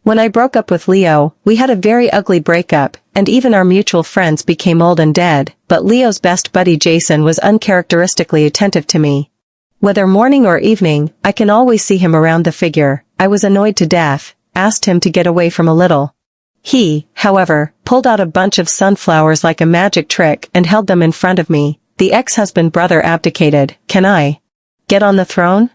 When I broke up with Leo, we had a very ugly breakup, and even our mutual friends became old and dead, but Leo's best buddy Jason was uncharacteristically attentive to me. Whether morning or evening, I can always see him around the figure. I was annoyed to death, asked him to get away from a little. He, however, pulled out a bunch of sunflowers like a magic trick and held them in front of me. The ex-husband brother abdicated. Can I get on the throne?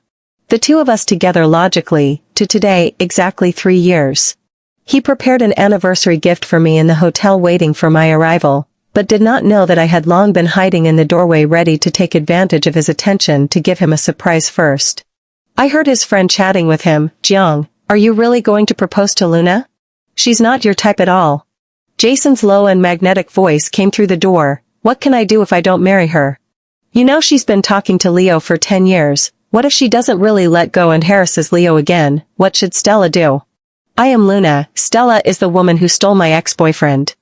The two of us together logically, to today, exactly 3 years. He prepared an anniversary gift for me in the hotel waiting for my arrival, but did not know that I had long been hiding in the doorway ready to take advantage of his attention to give him a surprise first. I heard his friend chatting with him. Jiang, are you really going to propose to Luna? She's not your type at all. Jason's low and magnetic voice came through the door. What can I do if I don't marry her? You know she's been talking to Leo for 10 years. What if she doesn't really let go and harasses Leo again? What should Stella do? I am Luna. Stella is the woman who stole my ex-boyfriend.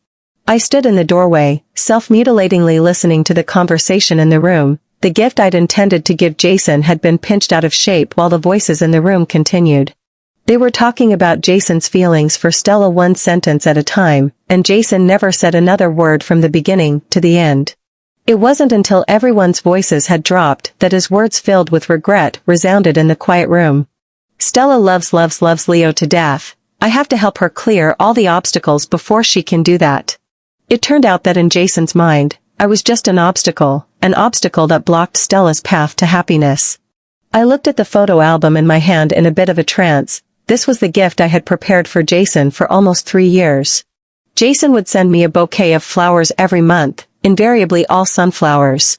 I stood in the doorway, self-mutilatingly listening to the conversation in the room. The gift I'd intended to give Jason had been pinched out of shape while the voices in the room continued. They were talking about Jason's feelings for Stella one sentence at a time, and Jason never said another word from the beginning to the end. It wasn't until everyone's voices had dropped that his words filled with regret resounded in the quiet room. Stella loves Leo to death. I have to help her clear all the obstacles before she can do that. It turned out that in Jason's mind, I was just an obstacle that blocked Stella's path to happiness. I looked at the photo album in my hand in a bit of a trance. This was the gift I had prepared for Jason for almost 3 years. Jason would send me a bouquet of flowers every month, invariably all sunflowers.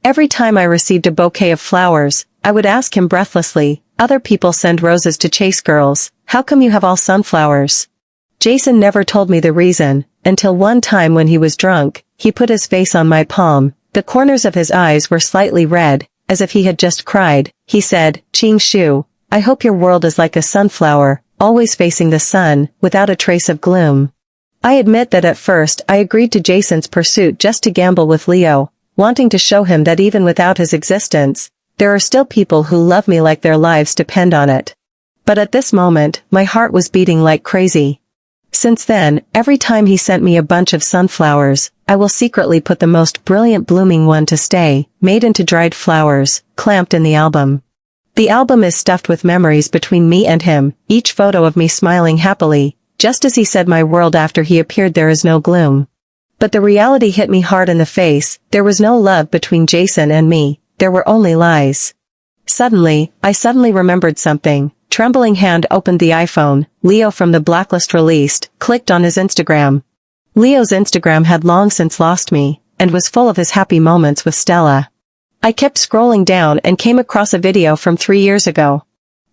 Every time I received a bouquet of flowers, I would ask him breathlessly, other people send roses to chase girls, how come you have all sunflowers? Jason never told me the reason, until one time when he was drunk, he put his face on my palm, the corners of his eyes were slightly red, as if he had just cried. He said, Ching Shu, I hope your world is like a sunflower, always facing the sun, without a trace of gloom. I admit that at first I agreed to Jason's pursuit just to gamble with Leo, wanting to show him that even without his existence, there are still people who love me like their lives depend on it. But at this moment, my heart was beating like crazy. Since then, every time he sent me a bunch of sunflowers, I will secretly put the most brilliant blooming one to stay, made into dried flowers, clamped in the album. The album is stuffed with memories between me and him, each photo of me smiling happily, just as he said my world after he appeared there is no gloom. But the reality hit me hard in the face. There was no love between Jason and me, there were only lies. I suddenly remembered something. Trembling hand opened the iPhone. Leo from the blacklist released, clicked on his Instagram. Leo's Instagram had long since lost me, and was full of his happy moments with Stella. I kept scrolling down and came across a video from 3 years ago.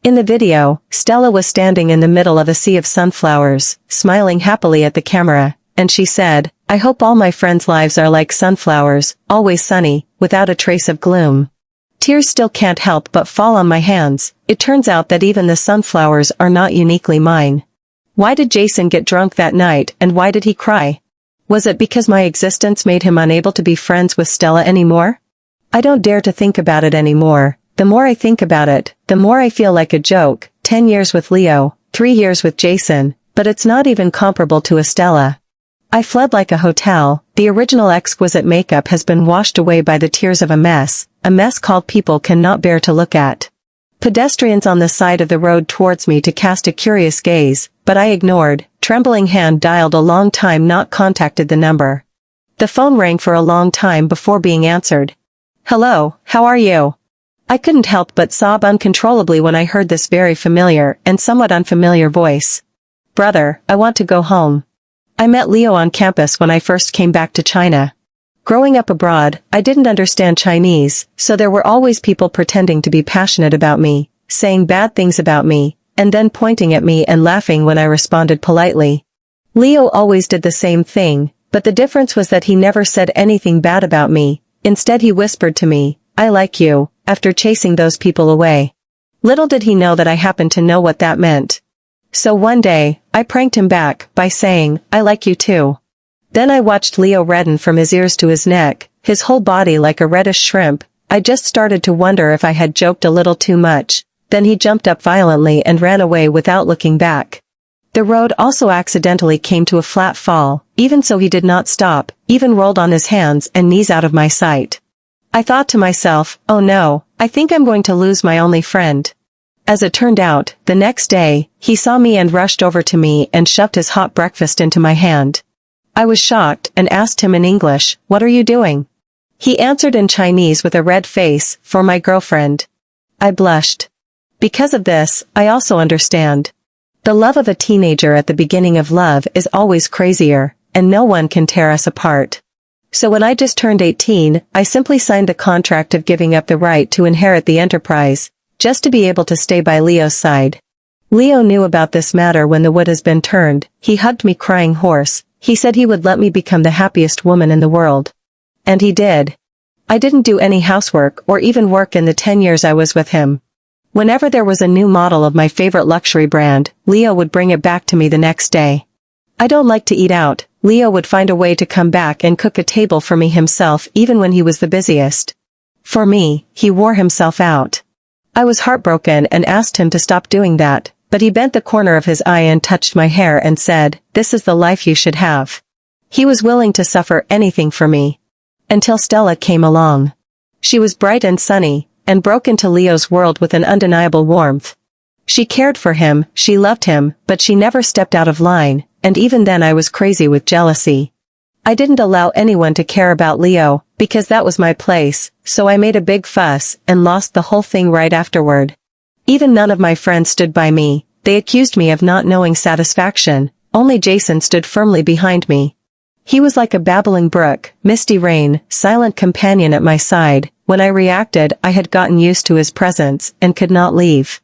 In the video, Stella was standing in the middle of a sea of sunflowers, smiling happily at the camera, and she said, I hope all my friends' lives are like sunflowers, always sunny, without a trace of gloom. Tears still can't help but fall on my hands. It turns out that even the sunflowers are not uniquely mine. Why did Jason get drunk that night, and why did he cry? Was it because my existence made him unable to be friends with Stella anymore? I don't dare to think about it anymore. The more I think about it, the more I feel like a joke. 10 years with Leo, 3 years with Jason, but it's not even comparable to Estella. I fled like a hotel. The original exquisite makeup has been washed away by the tears of a mess called people cannot bear to look at. Pedestrians on the side of the road towards me to cast a curious gaze, but I ignored. Trembling hand dialed a long time not contacted the number. The phone rang for a long time before being answered. Hello, how are you? I couldn't help but sob uncontrollably when I heard this very familiar and somewhat unfamiliar voice. Brother, I want to go home. I met Leo on campus when I first came back to China. Growing up abroad, I didn't understand Chinese, so there were always people pretending to be passionate about me, saying bad things about me, and then pointing at me and laughing when I responded politely. Leo always did the same thing, but the difference was that he never said anything bad about me. Instead he whispered to me, I like you, after chasing those people away. Little did he know that I happened to know what that meant. So one day, I pranked him back by saying, I like you too. Then I watched Leo redden from his ears to his neck, his whole body like a reddish shrimp. I just started to wonder if I had joked a little too much. Then he jumped up violently and ran away without looking back. The road also accidentally came to a flat fall, even so he did not stop, even rolled on his hands and knees out of my sight. I thought to myself, oh no, I think I'm going to lose my only friend. As it turned out, the next day, he saw me and rushed over to me and shoved his hot breakfast into my hand. I was shocked and asked him in English, "What are you doing?" He answered in Chinese with a red face, "For my girlfriend." I blushed. Because of this, I also understand. The love of a teenager at the beginning of love is always crazier, and no one can tear us apart. So when I just turned 18, I simply signed the contract of giving up the right to inherit the enterprise, just to be able to stay by Leo's side. Leo knew about this matter when the wood has been turned. He hugged me crying hoarse. He said he would let me become the happiest woman in the world. And he did. I didn't do any housework or even work in the 10 years I was with him. Whenever there was a new model of my favorite luxury brand, Leo would bring it back to me the next day. I don't like to eat out. Leo would find a way to come back and cook a table for me himself even when he was the busiest. For me, he wore himself out. I was heartbroken and asked him to stop doing that, but he bent the corner of his eye and touched my hair and said, "This is the life you should have." He was willing to suffer anything for me. Until Stella came along. She was bright and sunny, and broke into Leo's world with an undeniable warmth. She cared for him, she loved him, but she never stepped out of line, and even then I was crazy with jealousy. I didn't allow anyone to care about Leo, because that was my place, so I made a big fuss and lost the whole thing right afterward. Even none of my friends stood by me. They accused me of not knowing satisfaction. Only Jason stood firmly behind me. He was like a babbling brook, misty rain, silent companion at my side. When I reacted, I had gotten used to his presence and could not leave.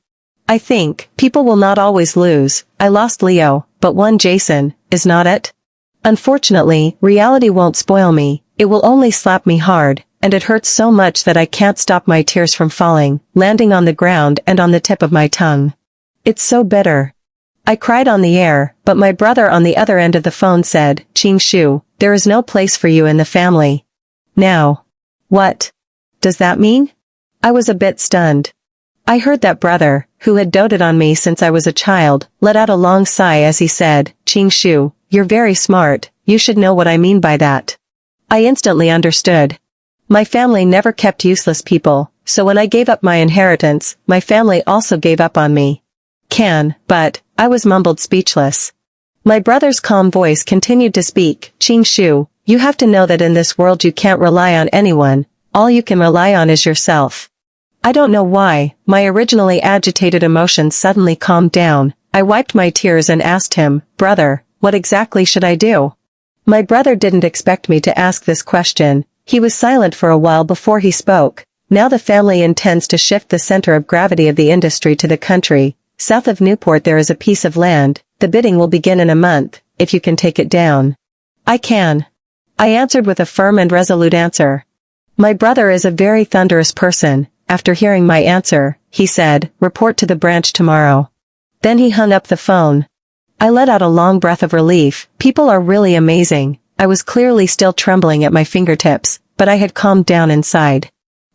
I think, people will not always lose. I lost Leo, but won Jason, is not it? Unfortunately, reality won't spoil me. It will only slap me hard, and it hurts so much that I can't stop my tears from falling, landing on the ground and on the tip of my tongue. It's so bitter. I cried on the air, but my brother on the other end of the phone said, "Qing Shu, there is no place for you in the family." Now. What does that mean? I was a bit stunned. I heard that brother, who had doted on me since I was a child, let out a long sigh as he said, "Qing Shu, you're very smart, you should know what I mean by that." I instantly understood. My family never kept useless people, so when I gave up my inheritance, my family also gave up on me. But I was mumbled speechless. My brother's calm voice continued to speak, "Qing Shu, you have to know that in this world you can't rely on anyone, all you can rely on is yourself." I don't know why, my originally agitated emotions suddenly calmed down. I wiped my tears and asked him, "Brother, what exactly should I do?" My brother didn't expect me to ask this question. He was silent for a while before he spoke. Now the family intends to shift the center of gravity of the industry to the country. South of Newport there is a piece of land. The bidding will begin in a month, if you can take it down. I can. I answered with a firm and resolute answer. My brother is a very thunderous person. After hearing my answer, he said, "Report to the branch tomorrow." Then he hung up the phone. I let out a long breath of relief. People are really amazing. I was clearly still trembling at my fingertips, but I had calmed down inside.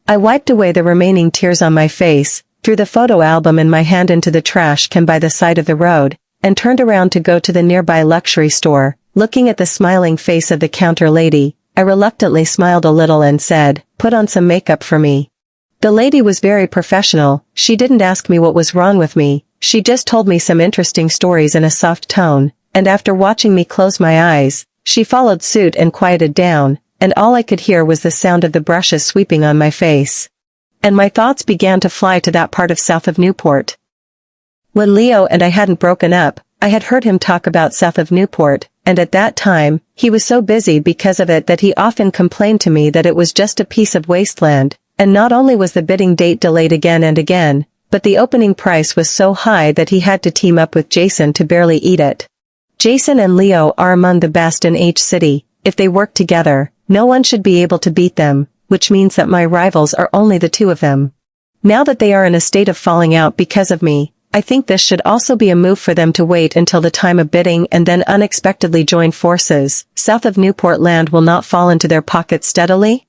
I wiped away the remaining tears on my face, threw the photo album in my hand into the trash can by the side of the road, and turned around to go to the nearby luxury store. Looking at the smiling face of the counter lady, I reluctantly smiled a little and said, "Put on some makeup for me." The lady was very professional. She didn't ask me what was wrong with me. She just told me some interesting stories in a soft tone, and after watching me close my eyes, she followed suit and quieted down, and all I could hear was the sound of the brushes sweeping on my face. And my thoughts began to fly to that part of south of Newport. When Leo and I hadn't broken up, I had heard him talk about south of Newport, and at that time, he was so busy because of it that he often complained to me that it was just a piece of wasteland, and not only was the bidding date delayed again and again, but the opening price was so high that he had to team up with Jason to barely eat it. Jason and Leo are among the best in H City. If they work together, no one should be able to beat them, which means that my rivals are only the two of them. Now that they are in a state of falling out because of me, I think this should also be a move for them to wait until the time of bidding and then unexpectedly join forces. South of Newport land will not fall into their pockets steadily.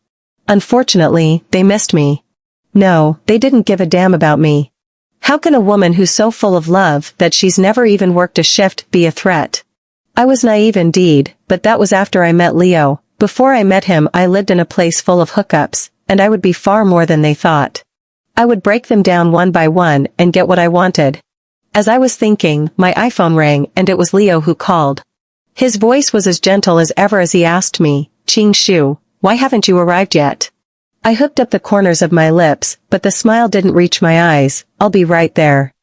Unfortunately, they missed me. No, they didn't give a damn about me. How can a woman who's so full of love that she's never even worked a shift be a threat? I was naive indeed, but that was after I met Leo. Before I met him I lived in a place full of hookups, and I would be far more than they thought. I would break them down one by one and get what I wanted. As I was thinking, my iPhone rang and it was Leo who called. His voice was as gentle as ever as he asked me, "Qing Shu, why haven't you arrived yet?" I hooked up the corners of my lips, but the smile didn't reach my eyes. "I'll be right there."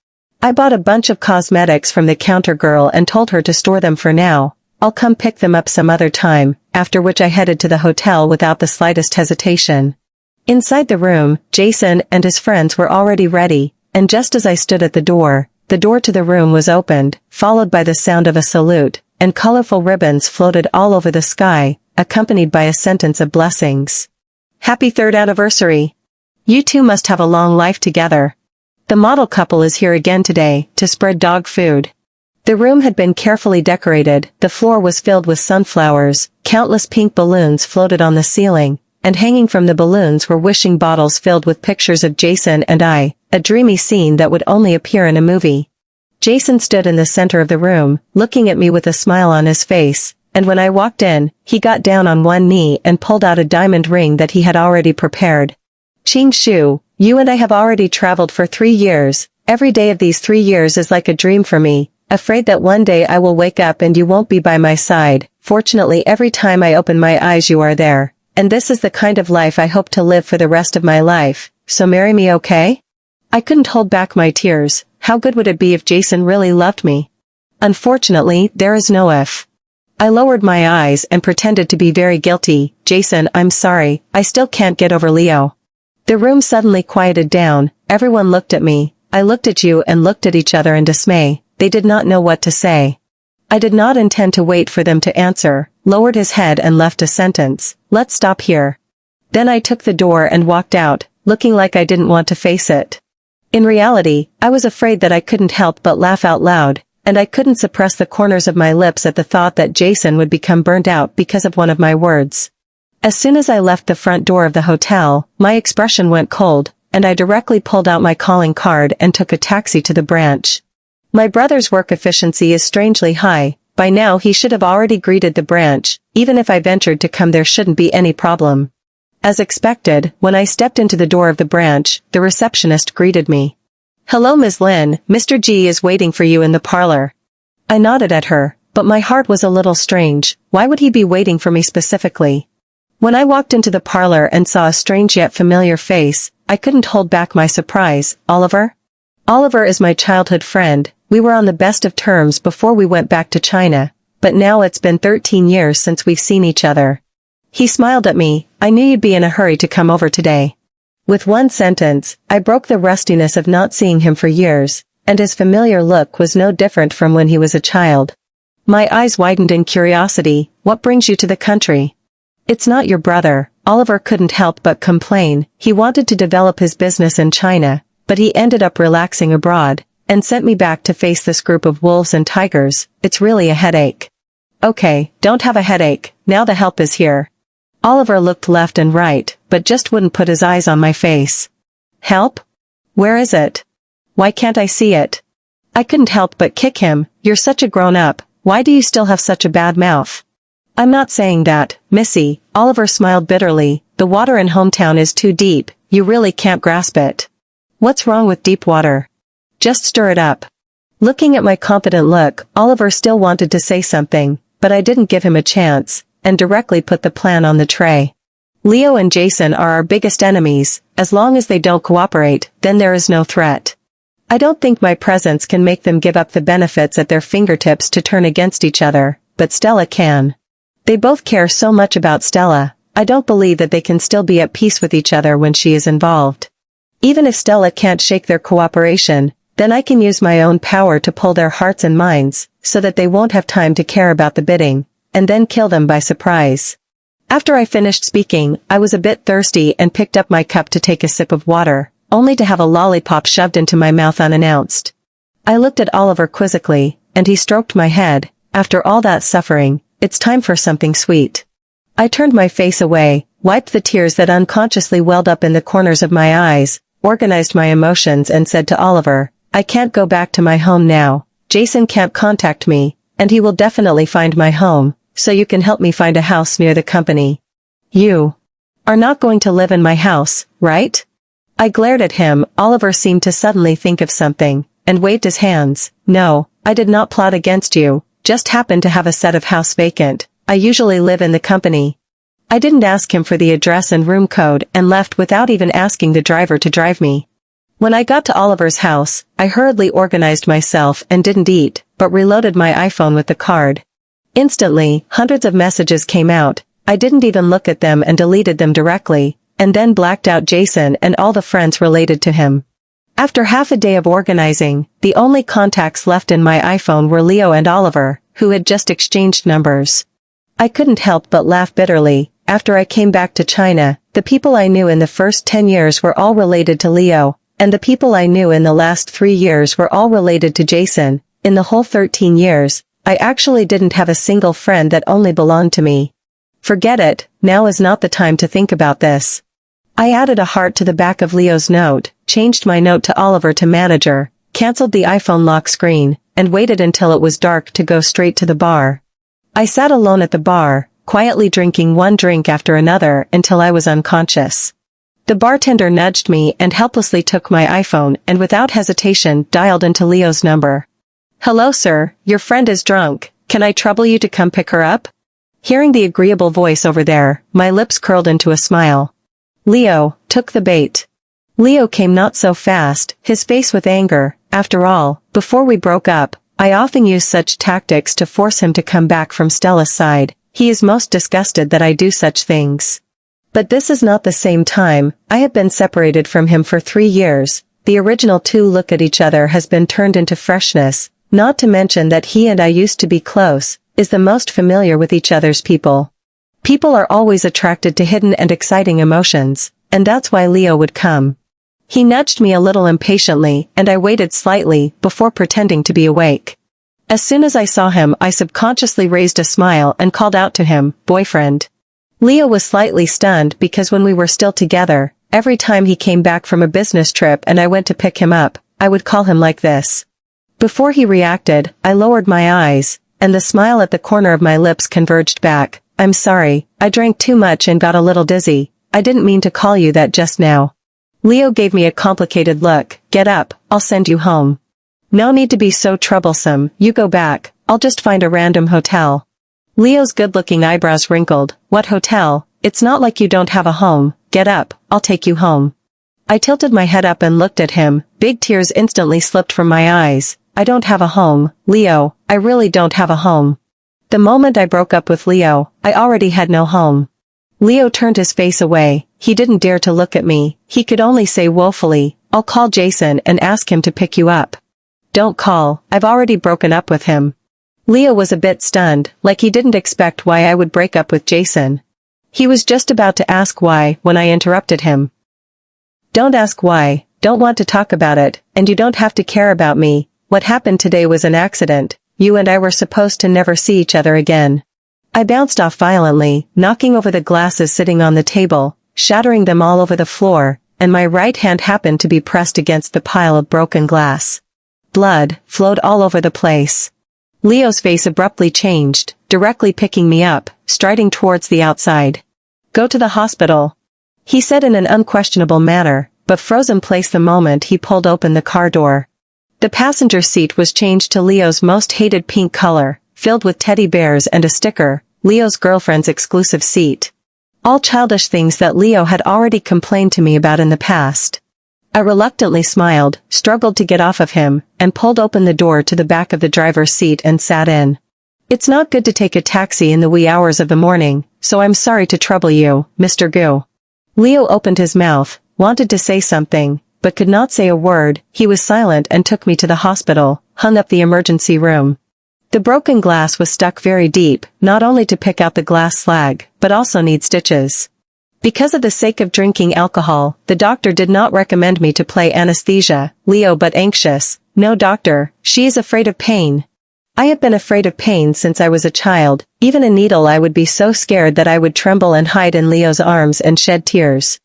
I bought a bunch of cosmetics from the counter girl and told her to store them for now. I'll come pick them up some other time, after which I headed to the hotel without the slightest hesitation. Inside the room, Jason and his friends were already ready, and just as I stood at the door to the room was opened, followed by the sound of a salute, and colorful ribbons floated all over the sky, accompanied by a sentence of blessings. "Happy 3rd anniversary. You two must have a long life together. The model couple is here again today, to spread dog food." The room had been carefully decorated, the floor was filled with sunflowers, countless pink balloons floated on the ceiling, and hanging from the balloons were wishing bottles filled with pictures of Jason and I, a dreamy scene that would only appear in a movie. Jason stood in the center of the room, looking at me with a smile on his face, and when I walked in, he got down on one knee and pulled out a diamond ring that he had already prepared. "Qing Shu, you and I have already traveled for 3 years. Every day of these 3 years is like a dream for me, afraid that one day I will wake up and you won't be by my side. Fortunately every time I open my eyes you are there, and this is the kind of life I hope to live for the rest of my life, so marry me, okay?" I couldn't hold back my tears. How good would it be if Jason really loved me? Unfortunately, there is no if. I lowered my eyes and pretended to be very guilty. "Jason, I'm sorry, I still can't get over Leo." The room suddenly quieted down, everyone looked at me, I looked at you and looked at each other in dismay. They did not know what to say. I did not intend to wait for them to answer, lowered his head and left a sentence, "Let's stop here." Then I took the door and walked out, looking like I didn't want to face it. In reality, I was afraid that I couldn't help but laugh out loud, and I couldn't suppress the corners of my lips at the thought that Jason would become burnt out because of one of my words. As soon as I left the front door of the hotel, my expression went cold, and I directly pulled out my calling card and took a taxi to the branch. My brother's work efficiency is strangely high. By now he should have already greeted the branch. Even if I ventured to come there shouldn't be any problem. As expected, when I stepped into the door of the branch, the receptionist greeted me. "Hello Ms. Lin, Mr. G is waiting for you in the parlor." I nodded at her, but my heart was a little strange. Why would he be waiting for me specifically? When I walked into the parlor and saw a strange yet familiar face, I couldn't hold back my surprise. "Oliver?" Oliver is my childhood friend. We were on the best of terms before we went back to China, but now it's been 13 years since we've seen each other. He smiled at me. "I knew you'd be in a hurry to come over today." With one sentence, I broke the rustiness of not seeing him for years, and his familiar look was no different from when he was a child. My eyes widened in curiosity. "What brings you to the country?" "It's not your brother." Oliver couldn't help but complain. He wanted to develop his business in China, but he ended up relaxing abroad, and sent me back to face this group of wolves and tigers. It's really a headache. "Okay, don't have a headache, now the help is here." Oliver looked left and right, but just wouldn't put his eyes on my face. "Help? Where is it? Why can't I see it?" I couldn't help but kick him. "You're such a grown-up, why do you still have such a bad mouth?" "I'm not saying that, Missy." Oliver smiled bitterly. "The water in hometown is too deep, you really can't grasp it." "What's wrong with deep water? Just stir it up." Looking at my confident look, Oliver still wanted to say something, but I didn't give him a chance, and directly put the plan on the tray. "Leo and Jason are our biggest enemies. As long as they don't cooperate, then there is no threat. I don't think my presence can make them give up the benefits at their fingertips to turn against each other, but Stella can. They both care so much about Stella, I don't believe that they can still be at peace with each other when she is involved. Even if Stella can't shake their cooperation, then I can use my own power to pull their hearts and minds, so that they won't have time to care about the bidding, and then kill them by surprise." After I finished speaking, I was a bit thirsty and picked up my cup to take a sip of water, only to have a lollipop shoved into my mouth unannounced. I looked at Oliver quizzically, and he stroked my head. "After all that suffering, it's time for something sweet." I turned my face away, wiped the tears that unconsciously welled up in the corners of my eyes, organized my emotions and said to Oliver, I can't go back to my home now. Jason can't contact me, and he will definitely find my home, so you can help me find a house near the company. You are not going to live in my house, right? I glared at him. Oliver seemed to suddenly think of something, and waved his hands. No, I did not plot against you, just happened to have a set of house vacant. I usually live in the company. I didn't ask him for the address and room code and left without even asking the driver to drive me. When I got to Oliver's house, I hurriedly organized myself and didn't eat, but reloaded my iPhone with the card. Instantly, hundreds of messages came out. I didn't even look at them and deleted them directly, and then blacked out Jason and all the friends related to him. After half a day of organizing, the only contacts left in my iPhone were Leo and Oliver, who had just exchanged numbers. I couldn't help but laugh bitterly. After I came back to China, the people I knew in the first 10 years were all related to Leo, and the people I knew in the last 3 years were all related to Jason. In the whole 13 years, I actually didn't have a single friend that only belonged to me. Forget it, now is not the time to think about this. I added a heart to the back of Leo's note, changed my note to Oliver to manager, cancelled the iPhone lock screen, and waited until it was dark to go straight to the bar. I sat alone at the bar, quietly drinking one drink after another until I was unconscious. The bartender nudged me and helplessly took my iPhone and without hesitation dialed into Leo's number. Hello sir, your friend is drunk, can I trouble you to come pick her up? Hearing the agreeable voice over there, my lips curled into a smile. Leo took the bait. Leo came not so fast, his face with anger. After all, before we broke up, I often used such tactics to force him to come back from Stella's side. He is most disgusted that I do such things. But this is not the same time. I have been separated from him for 3 years. The original 2 look at each other has been turned into freshness, not to mention that he and I used to be close, is the most familiar with each other's people. People are always attracted to hidden and exciting emotions, and that's why Leo would come. He nudged me a little impatiently, and I waited slightly before pretending to be awake. As soon as I saw him, I subconsciously raised a smile and called out to him, boyfriend. Leo was slightly stunned because when we were still together, every time he came back from a business trip and I went to pick him up, I would call him like this. Before he reacted, I lowered my eyes, and the smile at the corner of my lips converged back. I'm sorry, I drank too much and got a little dizzy. I didn't mean to call you that just now. Leo gave me a complicated look. Get up, I'll send you home. No need to be so troublesome, you go back, I'll just find a random hotel. Leo's good-looking eyebrows wrinkled. What hotel? It's not like you don't have a home. Get up, I'll take you home. I tilted my head up and looked at him. Big tears instantly slipped from my eyes. I don't have a home, Leo, I really don't have a home. The moment I broke up with Leo, I already had no home. Leo turned his face away. He didn't dare to look at me. He could only say woefully, I'll call Jason and ask him to pick you up. Don't call, I've already broken up with him. Leo was a bit stunned, like he didn't expect why I would break up with Jason. He was just about to ask why when I interrupted him. Don't ask why, don't want to talk about it, and you don't have to care about me. What happened today was an accident. You and I were supposed to never see each other again. I bounced off violently, knocking over the glasses sitting on the table, shattering them all over the floor, and my right hand happened to be pressed against the pile of broken glass. Blood flowed all over the place. Leo's face abruptly changed, directly picking me up, striding towards the outside. Go to the hospital, he said in an unquestionable manner, but froze in place the moment he pulled open the car door. The passenger seat was changed to Leo's most hated pink color, filled with teddy bears and a sticker, Leo's girlfriend's exclusive seat. All childish things that Leo had already complained to me about in the past. I reluctantly smiled, struggled to get off of him, and pulled open the door to the back of the driver's seat and sat in. It's not good to take a taxi in the wee hours of the morning, so I'm sorry to trouble you, Mr. Gu. Leo opened his mouth, wanted to say something, but could not say a word. He was silent and took me to the hospital, hung up the emergency room. The broken glass was stuck very deep, not only to pick out the glass slag, but also need stitches. Because of the sake of drinking alcohol, the doctor did not recommend me to play anesthesia. Leo but anxious. No doctor, she is afraid of pain. I have been afraid of pain since I was a child. Even a needle I would be so scared that I would tremble and hide in Leo's arms and shed tears.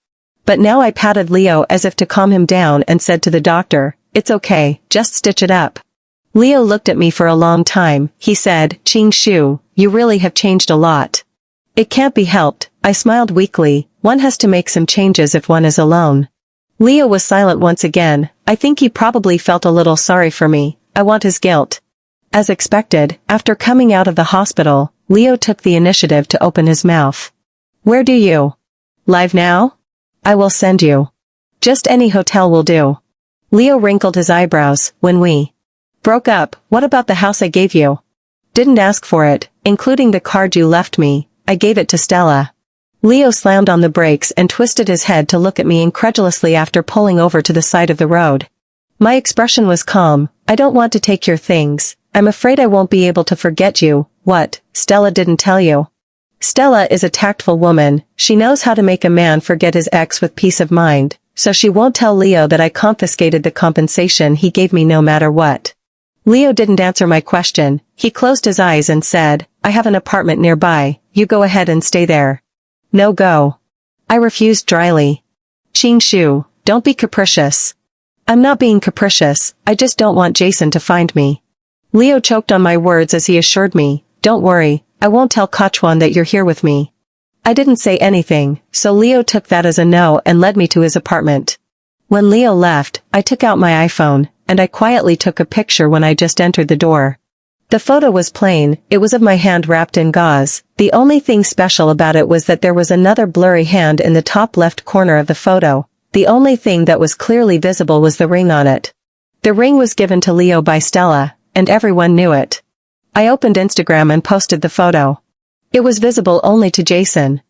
But now I patted Leo as if to calm him down and said to the doctor, "It's okay, just stitch it up." Leo looked at me for a long time. He said, "Qing Shu, you really have changed a lot." "It can't be helped," I smiled weakly. "One has to make some changes if one is alone." Leo was silent once again. I think he probably felt a little sorry for me. I want his guilt. As expected, after coming out of the hospital, Leo took the initiative to open his mouth. "Where do you live now?" "I will send you. Just any hotel will do." Leo wrinkled his eyebrows. "When we broke up, what about the house I gave you?" "Didn't ask for it, including the card you left me. I gave it to Stella." Leo slammed on the brakes and twisted his head to look at me incredulously after pulling over to the side of the road. My expression was calm. "I don't want to take your things. I'm afraid I won't be able to forget you." "What, Stella didn't tell you?" "Stella is a tactful woman. She knows how to make a man forget his ex with peace of mind, so she won't tell Leo that I confiscated the compensation he gave me no matter what." Leo didn't answer my question. He closed his eyes and said, "I have an apartment nearby. You go ahead and stay there." "No go." I refused dryly. "Qing Shu, don't be capricious." "I'm not being capricious, I just don't want Jason to find me." Leo choked on my words as he assured me, "Don't worry, I won't tell Kachwan that you're here with me." I didn't say anything, so Leo took that as a no and led me to his apartment. When Leo left, I took out my iPhone, and I quietly took a picture when I just entered the door. The photo was plain. It was of my hand wrapped in gauze. The only thing special about it was that there was another blurry hand in the top left corner of the photo. The only thing that was clearly visible was the ring on it. The ring was given to Leo by Stella, and everyone knew it. I opened Instagram and posted the photo. It was visible only to Jason.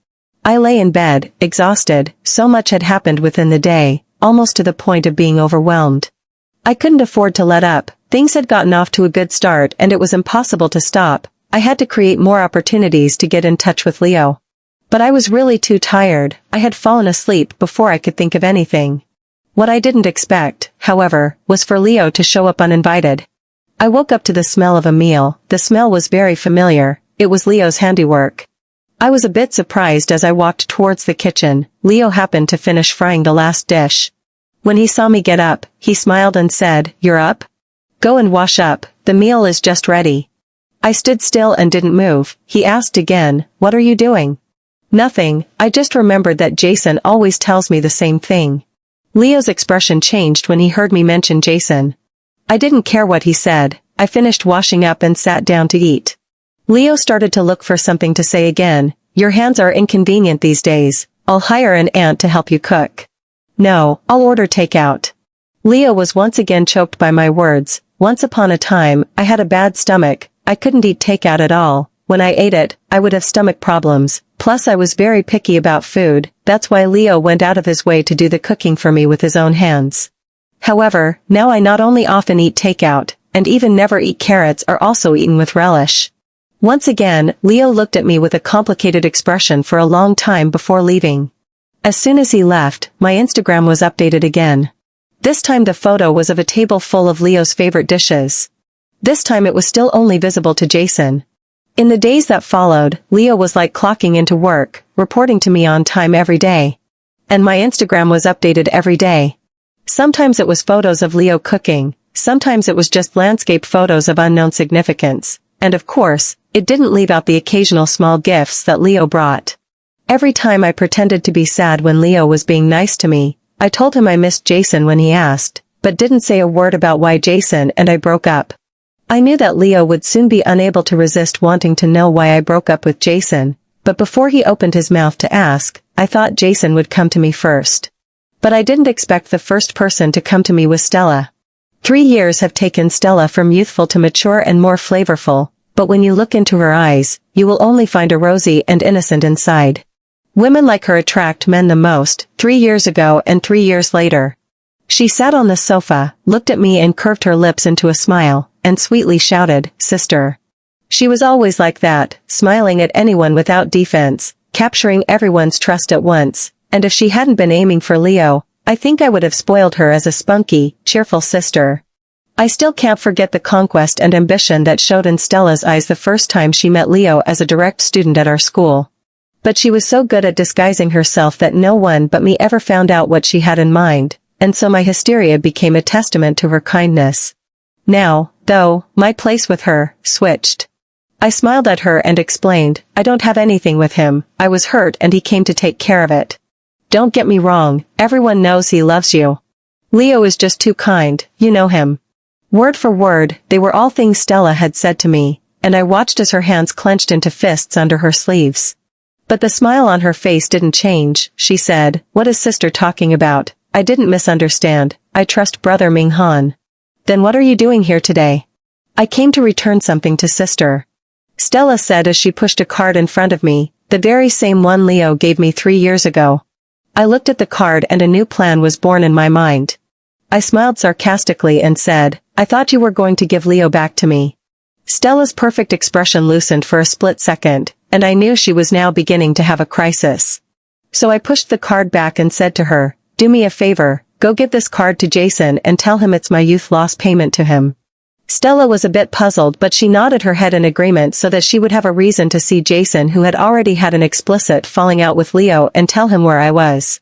I lay in bed, exhausted. So much had happened within the day, almost to the point of being overwhelmed. I couldn't afford to let up. Things had gotten off to a good start and it was impossible to stop. I had to create more opportunities to get in touch with Leo. But I was really too tired. I had fallen asleep before I could think of anything. What I didn't expect, however, was for Leo to show up uninvited. I woke up to the smell of a meal. The smell was very familiar. It was Leo's handiwork. I was a bit surprised as I walked towards the kitchen. Leo happened to finish frying the last dish. When he saw me get up, he smiled and said, "You're up? Go and wash up, the meal is just ready." I stood still and didn't move. He asked again, "What are you doing?" "Nothing, I just remembered that Jason always tells me the same thing." Leo's expression changed when he heard me mention Jason. I didn't care what he said. I finished washing up and sat down to eat. Leo started to look for something to say again. "Your hands are inconvenient these days. I'll hire an aunt to help you cook." "No, I'll order takeout." Leo was once again choked by my words. Once upon a time, I had a bad stomach. I couldn't eat takeout at all. When I ate it, I would have stomach problems. Plus I was very picky about food. That's why Leo went out of his way to do the cooking for me with his own hands. However, now I not only often eat takeout, and even never eat carrots are also eaten with relish. Once again, Leo looked at me with a complicated expression for a long time before leaving. As soon as he left, my Instagram was updated again. This time the photo was of a table full of Leo's favorite dishes. This time it was still only visible to Jason. In the days that followed, Leo was like clocking into work, reporting to me on time every day. And my Instagram was updated every day. Sometimes it was photos of Leo cooking, sometimes it was just landscape photos of unknown significance, and of course, it didn't leave out the occasional small gifts that Leo brought. Every time I pretended to be sad when Leo was being nice to me. I told him I missed Jason when he asked, but didn't say a word about why Jason and I broke up. I knew that Leo would soon be unable to resist wanting to know why I broke up with Jason, but before he opened his mouth to ask, I thought Jason would come to me first. But I didn't expect the first person to come to me was Stella. 3 years have taken Stella from youthful to mature and more flavorful, but when you look into her eyes, you will only find a rosy and innocent inside. Women like her attract men the most. 3 years ago and 3 years later. She sat on the sofa, looked at me and curved her lips into a smile, and sweetly shouted, "Sister." She was always like that, smiling at anyone without defense, capturing everyone's trust at once, and if she hadn't been aiming for Leo, I think I would have spoiled her as a spunky, cheerful sister. I still can't forget the conquest and ambition that showed in Stella's eyes the first time she met Leo as a direct student at our school. But she was so good at disguising herself that no one but me ever found out what she had in mind, and so my hysteria became a testament to her kindness. Now, though, my place with her switched. I smiled at her and explained, I don't have anything with him, I was hurt and he came to take care of it. Don't get me wrong, everyone knows he loves you. Leo is just too kind, you know him. Word for word, they were all things Stella had said to me, and I watched as her hands clenched into fists under her sleeves. But the smile on her face didn't change. She said, what is sister talking about? I didn't misunderstand. I trust brother Ming-Han. Then what are you doing here today? I came to return something to sister. Stella said as she pushed a card in front of me, the very same one Leo gave me 3 years ago. I looked at the card and a new plan was born in my mind. I smiled sarcastically and said, I thought you were going to give Leo back to me. Stella's perfect expression loosened for a split second, and I knew she was now beginning to have a crisis. So I pushed the card back and said to her, do me a favor, go give this card to Jason and tell him it's my youth loss payment to him. Stella was a bit puzzled but she nodded her head in agreement so that she would have a reason to see Jason who had already had an explicit falling out with Leo and tell him where I was.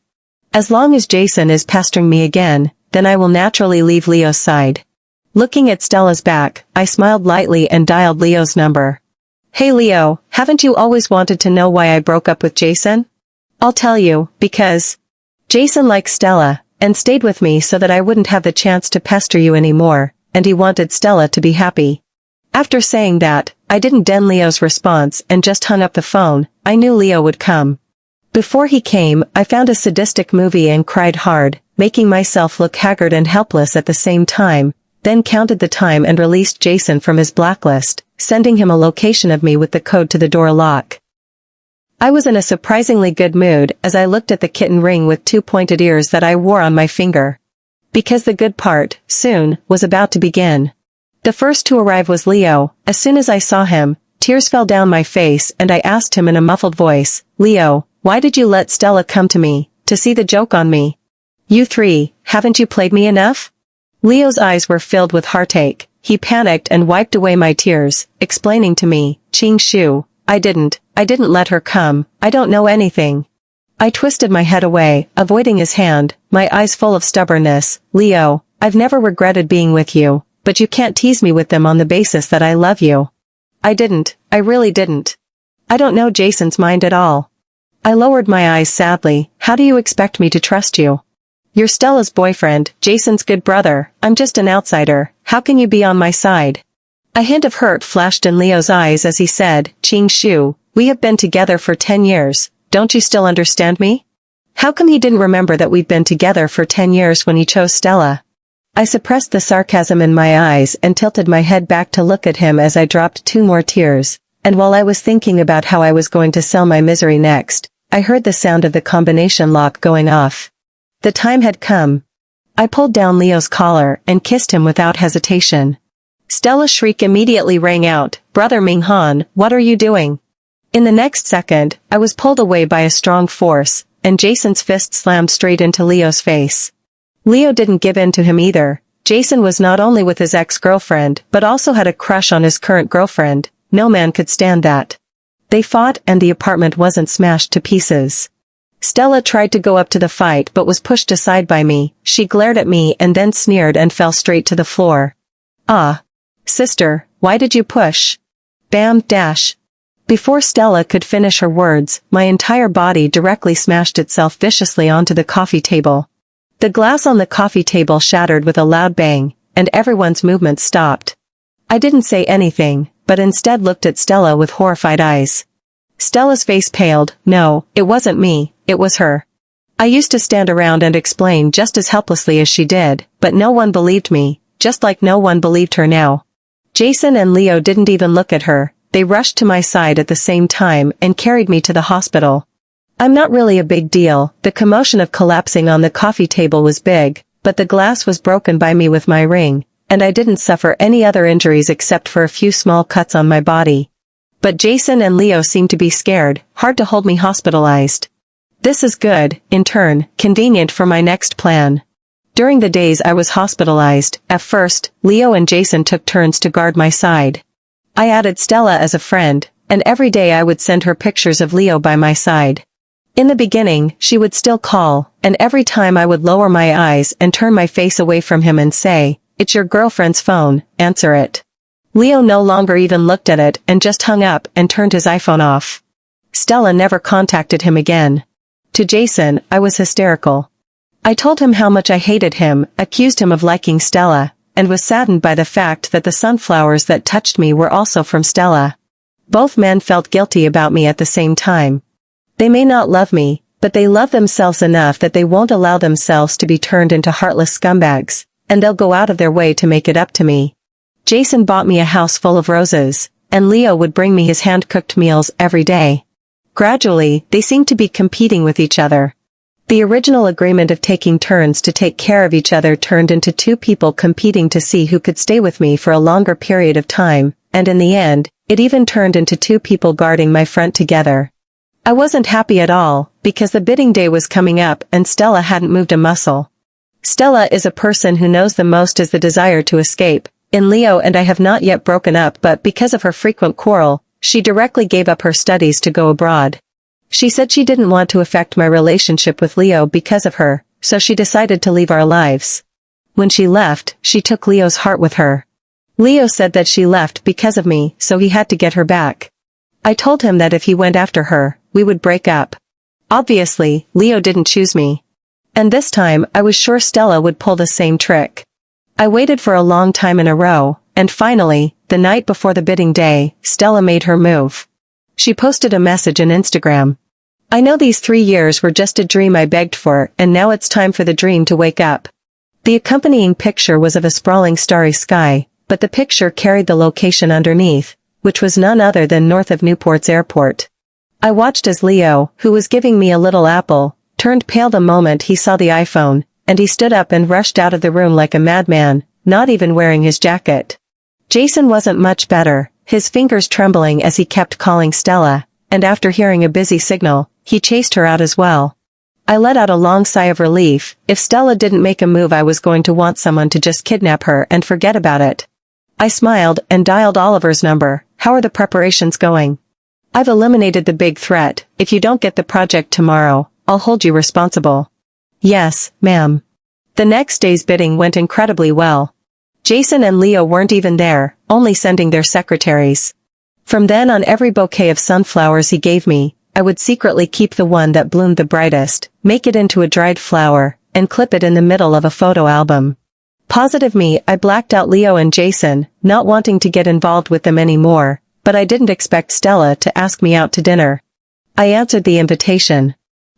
As long as Jason is pestering me again, then I will naturally leave Leo's side. Looking at Stella's back, I smiled lightly and dialed Leo's number. Hey Leo, haven't you always wanted to know why I broke up with Jason? I'll tell you, because Jason likes Stella, and stayed with me so that I wouldn't have the chance to pester you anymore, and he wanted Stella to be happy. After saying that, I didn't den Leo's response and just hung up the phone. I knew Leo would come. Before he came, I found a sadistic movie and cried hard, making myself look haggard and helpless at the same time, then counted the time and released Jason from his blacklist, sending him a location of me with the code to the door lock. I was in a surprisingly good mood as I looked at the kitten ring with 2 pointed ears that I wore on my finger. Because the good part, soon, was about to begin. The first to arrive was Leo. As soon as I saw him, tears fell down my face and I asked him in a muffled voice, Leo, why did you let Stella come to me, to see the joke on me? You three, haven't you played me enough? Leo's eyes were filled with heartache. He panicked and wiped away my tears, explaining to me, Ching Shu, I didn't let her come, I don't know anything. I twisted my head away, avoiding his hand, my eyes full of stubbornness. Leo, I've never regretted being with you, but you can't tease me with them on the basis that I love you. I really didn't. I don't know Jason's mind at all. I lowered my eyes sadly. How do you expect me to trust you? You're Stella's boyfriend, Jason's good brother, I'm just an outsider, how can you be on my side? A hint of hurt flashed in Leo's eyes as he said, Ching Shu, we have been together for 10 years, don't you still understand me? How come he didn't remember that we've been together for 10 years when he chose Stella? I suppressed the sarcasm in my eyes and tilted my head back to look at him as I dropped 2 more tears, and while I was thinking about how I was going to sell my misery next, I heard the sound of the combination lock going off. The time had come. I pulled down Leo's collar and kissed him without hesitation. Stella's shriek immediately rang out, Brother Ming-Han, what are you doing? In the next second, I was pulled away by a strong force, and Jason's fist slammed straight into Leo's face. Leo didn't give in to him either. Jason was not only with his ex-girlfriend, but also had a crush on his current girlfriend. No man could stand that. They fought and the apartment wasn't smashed to pieces. Stella tried to go up to the fight but was pushed aside by me. She glared at me and then sneered and fell straight to the floor. Ah. Sister, why did you push? Bam, dash. Before Stella could finish her words, my entire body directly smashed itself viciously onto the coffee table. The glass on the coffee table shattered with a loud bang, and everyone's movements stopped. I didn't say anything, but instead looked at Stella with horrified eyes. Stella's face paled. No, it wasn't me, it was her. I used to stand around and explain just as helplessly as she did, but no one believed me, just like no one believed her now. Jason and Leo didn't even look at her, they rushed to my side at the same time and carried me to the hospital. I'm not really a big deal, the commotion of collapsing on the coffee table was big, but the glass was broken by me with my ring, and I didn't suffer any other injuries except for a few small cuts on my body. But Jason and Leo seemed to be scared, hard to hold me hospitalized. This is good, in turn, convenient for my next plan. During the days I was hospitalized, at first, Leo and Jason took turns to guard my side. I added Stella as a friend, and every day I would send her pictures of Leo by my side. In the beginning, she would still call, and every time I would lower my eyes and turn my face away from him and say, "It's your girlfriend's phone, answer it." Leo no longer even looked at it and just hung up and turned his iPhone off. Stella never contacted him again. To Jason, I was hysterical. I told him how much I hated him, accused him of liking Stella, and was saddened by the fact that the sunflowers that touched me were also from Stella. Both men felt guilty about me at the same time. They may not love me, but they love themselves enough that they won't allow themselves to be turned into heartless scumbags, and they'll go out of their way to make it up to me. Jason bought me a house full of roses, and Leo would bring me his hand-cooked meals every day. Gradually, they seemed to be competing with each other. The original agreement of taking turns to take care of each other turned into two people competing to see who could stay with me for a longer period of time, and in the end, it even turned into two people guarding my front together. I wasn't happy at all, because the bidding day was coming up and Stella hadn't moved a muscle. Stella is a person who knows the most is the desire to escape. In Leo and I have not yet broken up, but because of her frequent quarrel, she directly gave up her studies to go abroad. She said she didn't want to affect my relationship with Leo because of her, so she decided to leave our lives. When she left, she took Leo's heart with her. Leo said that she left because of me, so he had to get her back. I told him that if he went after her, we would break up. Obviously, Leo didn't choose me. And this time, I was sure Stella would pull the same trick. I waited for a long time in a row, and finally, the night before the bidding day, Stella made her move. She posted a message on Instagram. "I know these 3 years were just a dream I begged for, and now it's time for the dream to wake up." The accompanying picture was of a sprawling starry sky, but the picture carried the location underneath, which was none other than north of Newport's airport. I watched as Leo, who was giving me a little apple, turned pale the moment he saw the iPhone, and he stood up and rushed out of the room like a madman, not even wearing his jacket. Jason wasn't much better, his fingers trembling as he kept calling Stella, and after hearing a busy signal, he chased her out as well. I let out a long sigh of relief. If Stella didn't make a move, I was going to want someone to just kidnap her and forget about it. I smiled and dialed Oliver's number. "How are the preparations going?" "I've eliminated the big threat. If you don't get the project tomorrow, I'll hold you responsible." "Yes, ma'am." The next day's bidding went incredibly well. Jason and Leo weren't even there, only sending their secretaries. From then on, every bouquet of sunflowers he gave me, I would secretly keep the one that bloomed the brightest, make it into a dried flower, and clip it in the middle of a photo album. Positive me, I blacked out Leo and Jason, not wanting to get involved with them anymore, but I didn't expect Stella to ask me out to dinner. I answered the invitation.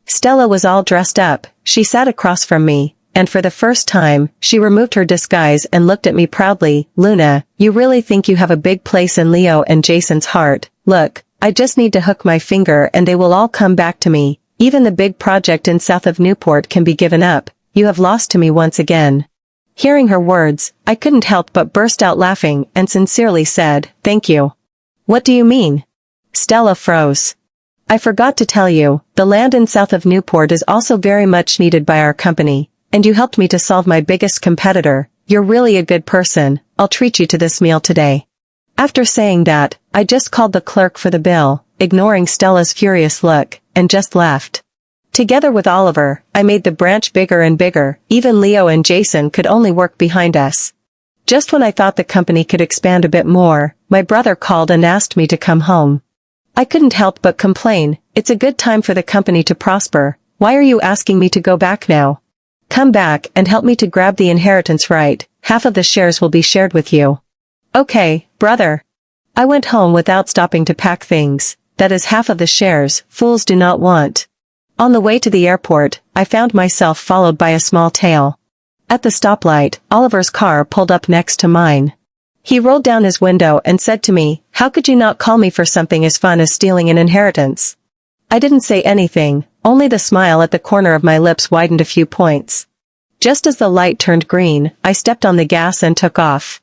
Stella was all dressed up, she sat across from me, and for the first time, she removed her disguise and looked at me proudly. "Luna, you really think you have a big place in Leo and Jason's heart? Look, I just need to hook my finger and they will all come back to me. Even the big project in south of Newport can be given up. You have lost to me once again." Hearing her words, I couldn't help but burst out laughing and sincerely said, "Thank you." "What do you mean?" Stella froze. "I forgot to tell you, the land in south of Newport is also very much needed by our company, and you helped me to solve my biggest competitor. You're really a good person. I'll treat you to this meal today." After saying that, I just called the clerk for the bill, ignoring Stella's furious look, and just left. Together with Oliver, I made the branch bigger and bigger. Even Leo and Jason could only work behind us. Just when I thought the company could expand a bit more, my brother called and asked me to come home. I couldn't help but complain. "It's a good time for the company to prosper. Why are you asking me to go back now? Come back and help me to grab the inheritance right. Half of the shares will be shared with you." "Okay, brother." I went home without stopping to pack things. That is half of the shares fools do not want. On the way to the airport, I found myself followed by a small tail. At the stoplight, Oliver's car pulled up next to mine. He rolled down his window and said to me, "How could you not call me for something as fun as stealing an inheritance?" I didn't say anything, only the smile at the corner of my lips widened a few points. Just as the light turned green, I stepped on the gas and took off.